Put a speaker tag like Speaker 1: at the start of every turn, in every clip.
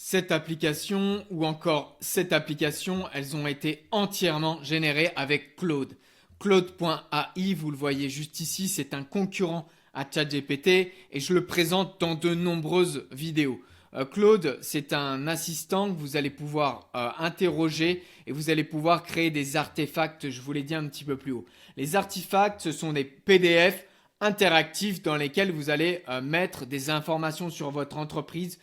Speaker 1: Cette application ou encore cette application, elles ont été entièrement générées avec Claude. Claude.ai, vous le voyez juste ici, c'est un concurrent à ChatGPT et je le présente dans de nombreuses vidéos. Claude, c'est un assistant que vous allez pouvoir interroger et vous allez pouvoir créer des artefacts, je vous l'ai dit un petit peu plus haut. Les artefacts, ce sont des PDF interactifs dans lesquels vous allez mettre des informations sur votre entreprise,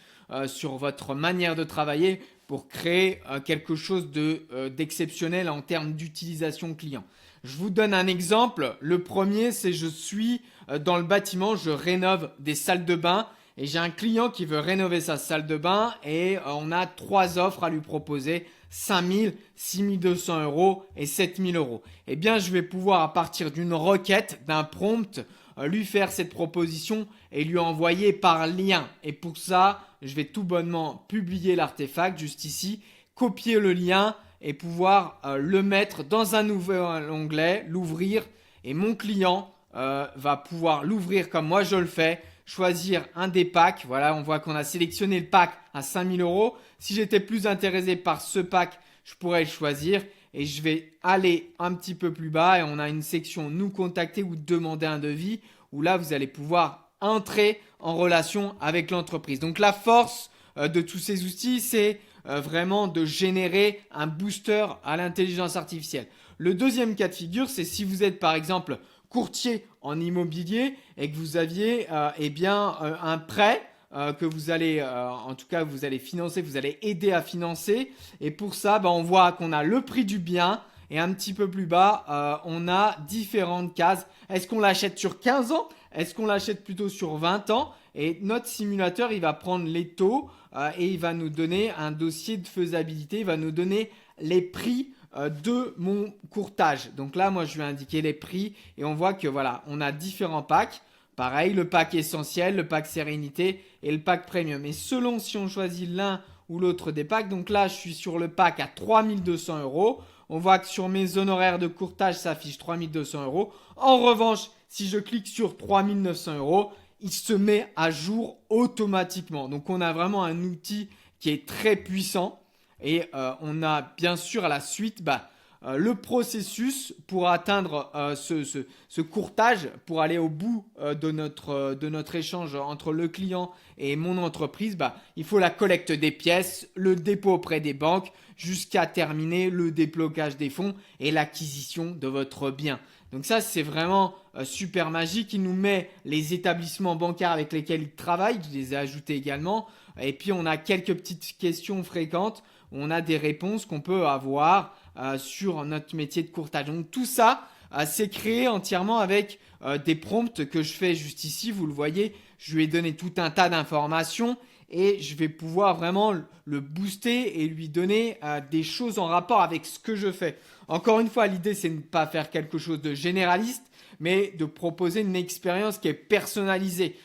Speaker 1: sur votre manière de travailler pour créer quelque chose d'exceptionnel en termes d'utilisation client. Je vous donne un exemple. Le premier, c'est je suis dans le bâtiment, je rénove des salles de bain et j'ai un client qui veut rénover sa salle de bain et on a trois offres à lui proposer, 5 000, 6 200 euros et 7 000 euros. Eh bien, je vais pouvoir à partir d'une requête, d'un prompt, lui faire cette proposition et lui envoyer par lien. Et pour ça, je vais tout bonnement publier l'artefact juste ici, copier le lien et pouvoir le mettre dans un nouvel onglet, l'ouvrir et mon client va pouvoir l'ouvrir comme moi je le fais, choisir un des packs. Voilà, on voit qu'on a sélectionné le pack à 5 000 euros. Si j'étais plus intéressé par ce pack, je pourrais le choisir et je vais aller un petit peu plus bas et on a une section nous contacter ou demander un devis où là vous allez pouvoir entrer en relation avec l'entreprise. Donc la force de tous ces outils, c'est vraiment de générer un booster à l'intelligence artificielle. Le deuxième cas de figure, c'est si vous êtes par exemple courtier en immobilier et que vous aviez un prêt que vous allez, en tout cas, vous allez financer, vous allez aider à financer. Et pour ça, on voit qu'on a le prix du bien et un petit peu plus bas, on a différentes cases. Est-ce qu'on l'achète sur 15 ans? Est-ce qu'on l'achète plutôt sur 20 ans? Et notre simulateur, il va prendre les taux et il va nous donner un dossier de faisabilité. Il va nous donner les prix de mon courtage. Donc là, moi, je vais indiquer les prix et on voit que voilà, on a différents packs. Pareil, le pack essentiel, le pack sérénité et le pack premium. Et selon si on choisit l'un ou l'autre des packs, donc là, je suis sur le pack à 3 200 euros. On voit que sur mes honoraires de courtage, ça affiche 3 200 euros. En revanche, si je clique sur 3 900 euros, il se met à jour automatiquement. Donc, on a vraiment un outil qui est très puissant. Et on a bien sûr à la suite le processus pour atteindre ce courtage, pour aller au bout de notre échange entre le client et mon entreprise. Il faut la collecte des pièces, le dépôt auprès des banques, jusqu'à terminer le déblocage des fonds et l'acquisition de votre bien. Donc ça, c'est vraiment super magique. Il nous met les établissements bancaires avec lesquels il travaille. Je les ai ajoutés également. Et puis, on a quelques petites questions fréquentes. On a des réponses qu'on peut avoir sur notre métier de courtage. Donc tout ça, c'est créé entièrement avec des prompts que je fais juste ici. Vous le voyez, je lui ai donné tout un tas d'informations et je vais pouvoir vraiment le booster et lui donner des choses en rapport avec ce que je fais. Encore une fois, l'idée, c'est de ne pas faire quelque chose de généraliste, mais de proposer une expérience qui est personnalisée.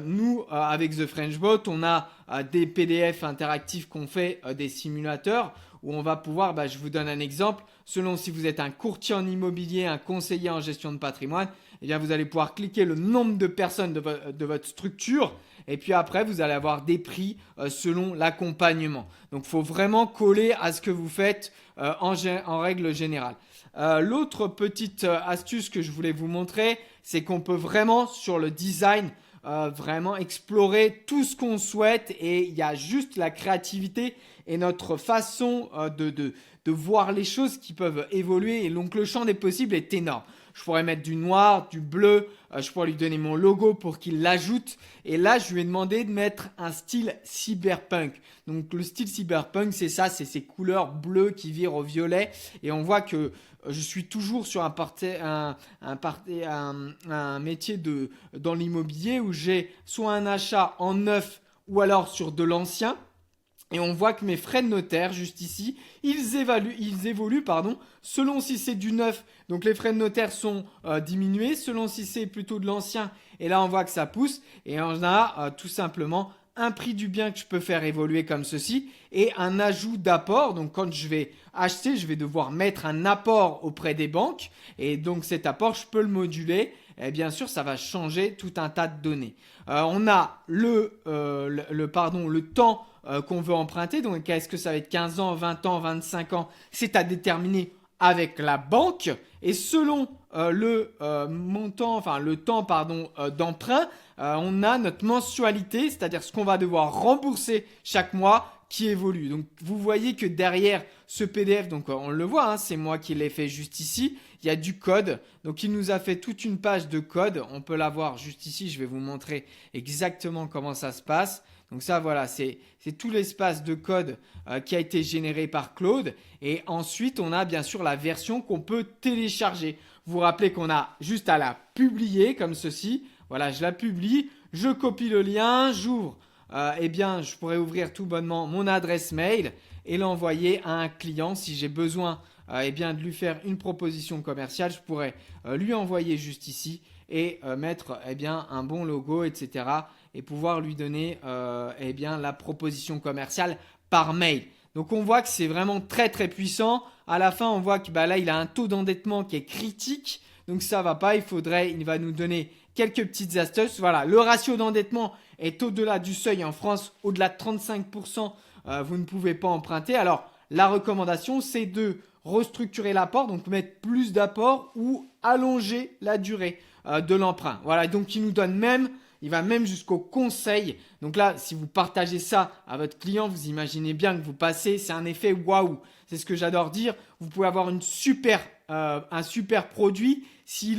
Speaker 1: Nous, avec The French Bot, on a des PDF interactifs qu'on fait des simulateurs où on va pouvoir, je vous donne un exemple, selon si vous êtes un courtier en immobilier, un conseiller en gestion de patrimoine, eh bien vous allez pouvoir cliquer le nombre de personnes de votre structure et puis après vous allez avoir des prix selon l'accompagnement. Donc il faut vraiment coller à ce que vous faites en règle générale. L'autre petite astuce que je voulais vous montrer, c'est qu'on peut vraiment sur le design vraiment explorer tout ce qu'on souhaite et il y a juste la créativité et notre façon de voir les choses qui peuvent évoluer et donc le champ des possibles est énorme. Je pourrais mettre du noir, du bleu, je pourrais lui donner mon logo pour qu'il l'ajoute et là je lui ai demandé de mettre un style cyberpunk. Donc le style cyberpunk c'est ça, c'est ces couleurs bleues qui virent au violet et on voit que je suis toujours sur un métier dans l'immobilier où j'ai soit un achat en neuf ou alors sur de l'ancien. Et on voit que mes frais de notaire, juste ici, ils évoluent selon si c'est du neuf. Donc les frais de notaire sont diminués, selon si c'est plutôt de l'ancien. Et là, on voit que ça pousse. Et on a tout simplement un prix du bien que je peux faire évoluer comme ceci et un ajout d'apport. Donc quand je vais acheter, je vais devoir mettre un apport auprès des banques. Et donc cet apport, je peux le moduler. Et bien sûr, ça va changer tout un tas de données. On a le temps qu'on veut emprunter. Donc, est-ce que ça va être 15 ans, 20 ans, 25 ans? C'est à déterminer avec la banque. Et selon le temps d'emprunt, on a notre mensualité, c'est-à-dire ce qu'on va devoir rembourser chaque mois qui évolue. Donc, vous voyez que derrière ce PDF, donc on le voit, hein, c'est moi qui l'ai fait juste ici. Il y a du code. Donc, il nous a fait toute une page de code. On peut la voir juste ici. Je vais vous montrer exactement comment ça se passe. Donc ça, voilà, c'est tout l'espace de code qui a été généré par Claude. Et ensuite, on a bien sûr la version qu'on peut télécharger. Vous vous rappelez qu'on a juste à la publier comme ceci. Voilà, je la publie, je copie le lien, j'ouvre. Je pourrais ouvrir tout bonnement mon adresse mail et l'envoyer à un client. Si j'ai besoin de lui faire une proposition commerciale, je pourrais lui envoyer juste ici et mettre un bon logo, etc. et pouvoir lui donner la proposition commerciale par mail. Donc on voit que c'est vraiment très très puissant. À la fin, on voit que là, il a un taux d'endettement qui est critique. Donc ça va pas, il va nous donner quelques petites astuces. Voilà, le ratio d'endettement est au-delà du seuil en France, au-delà de 35%, vous ne pouvez pas emprunter. Alors, la recommandation, c'est de restructurer l'apport, donc mettre plus d'apport ou allonger la durée de l'emprunt. Voilà, donc il va même jusqu'au conseil. Donc là, si vous partagez ça à votre client, vous imaginez bien que vous passez, c'est un effet waouh. C'est ce que j'adore dire. Vous pouvez avoir un super produit. Si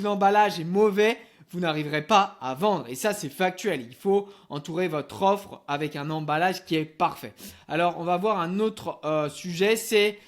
Speaker 1: l'emballage est mauvais, vous n'arriverez pas à vendre. Et ça, c'est factuel. Il faut entourer votre offre avec un emballage qui est parfait. Alors, on va voir un autre sujet, c'est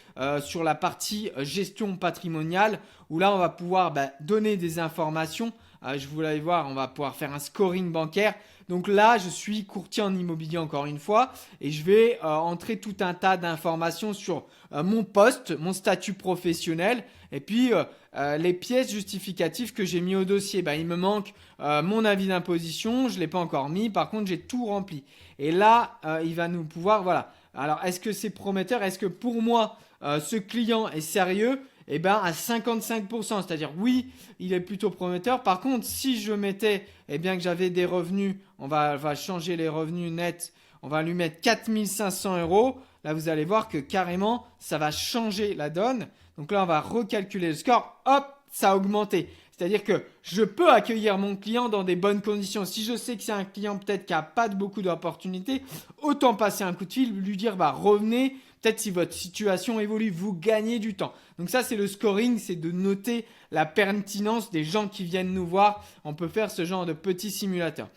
Speaker 1: sur la partie gestion patrimoniale, où là, on va pouvoir donner des informations. Je vous l'allez voir, on va pouvoir faire un scoring bancaire. Donc là, je suis courtier en immobilier encore une fois et je vais entrer tout un tas d'informations sur mon poste, mon statut professionnel et puis les pièces justificatives que j'ai mis au dossier. Il me manque mon avis d'imposition, je ne l'ai pas encore mis, par contre j'ai tout rempli. Et là, il va nous pouvoir, voilà. Alors, est-ce que c'est prometteur? Est-ce que pour moi, ce client est sérieux? À 55%, c'est-à-dire oui, il est plutôt prometteur. Par contre, si je mettais que j'avais des revenus, on va changer les revenus nets, on va lui mettre 4 500 €. Là, vous allez voir que carrément, ça va changer la donne. Donc là, on va recalculer le score. Hop, ça a augmenté. C'est-à-dire que je peux accueillir mon client dans des bonnes conditions. Si je sais que c'est un client peut-être qui n'a pas beaucoup d'opportunités, autant passer un coup de fil, lui dire revenez. Peut-être si votre situation évolue, vous gagnez du temps. Donc ça, c'est le scoring, c'est de noter la pertinence des gens qui viennent nous voir. On peut faire ce genre de petit simulateur.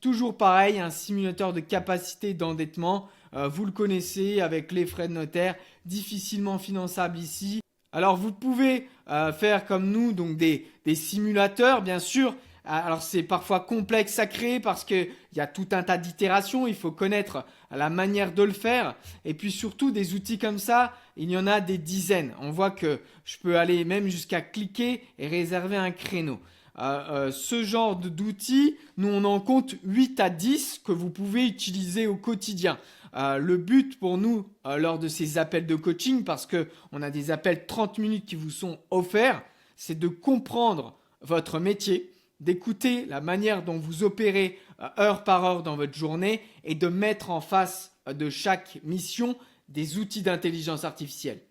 Speaker 1: Toujours pareil, un simulateur de capacité d'endettement. Vous le connaissez avec les frais de notaire, difficilement finançable ici. Alors vous pouvez faire comme nous, donc des simulateurs, bien sûr. Alors c'est parfois complexe à créer parce qu'il y a tout un tas d'itérations, il faut connaître la manière de le faire. Et puis surtout des outils comme ça, il y en a des dizaines. On voit que je peux aller même jusqu'à cliquer et réserver un créneau. Ce genre d'outils, nous on en compte 8 à 10 que vous pouvez utiliser au quotidien. Le but pour nous lors de ces appels de coaching, parce qu'on a des appels 30 minutes qui vous sont offerts, c'est de comprendre votre métier, d'écouter la manière dont vous opérez heure par heure dans votre journée et de mettre en face de chaque mission des outils d'intelligence artificielle.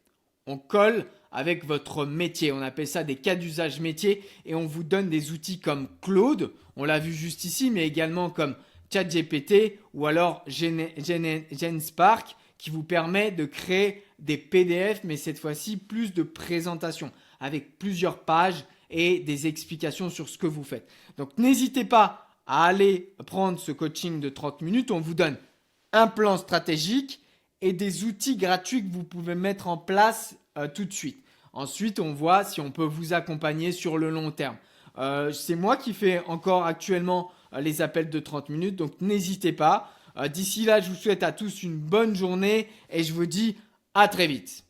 Speaker 1: On colle avec votre métier, on appelle ça des cas d'usage métier et on vous donne des outils comme Claude, on l'a vu juste ici, mais également comme ChatGPT ou alors GenSpark qui vous permet de créer des PDF, mais cette fois-ci plus de présentations avec plusieurs pages et des explications sur ce que vous faites. Donc n'hésitez pas à aller prendre ce coaching de 30 minutes. On vous donne un plan stratégique et des outils gratuits que vous pouvez mettre en place tout de suite. Ensuite, on voit si on peut vous accompagner sur le long terme. C'est moi qui fais encore actuellement les appels de 30 minutes, donc n'hésitez pas. D'ici là, je vous souhaite à tous une bonne journée et je vous dis à très vite.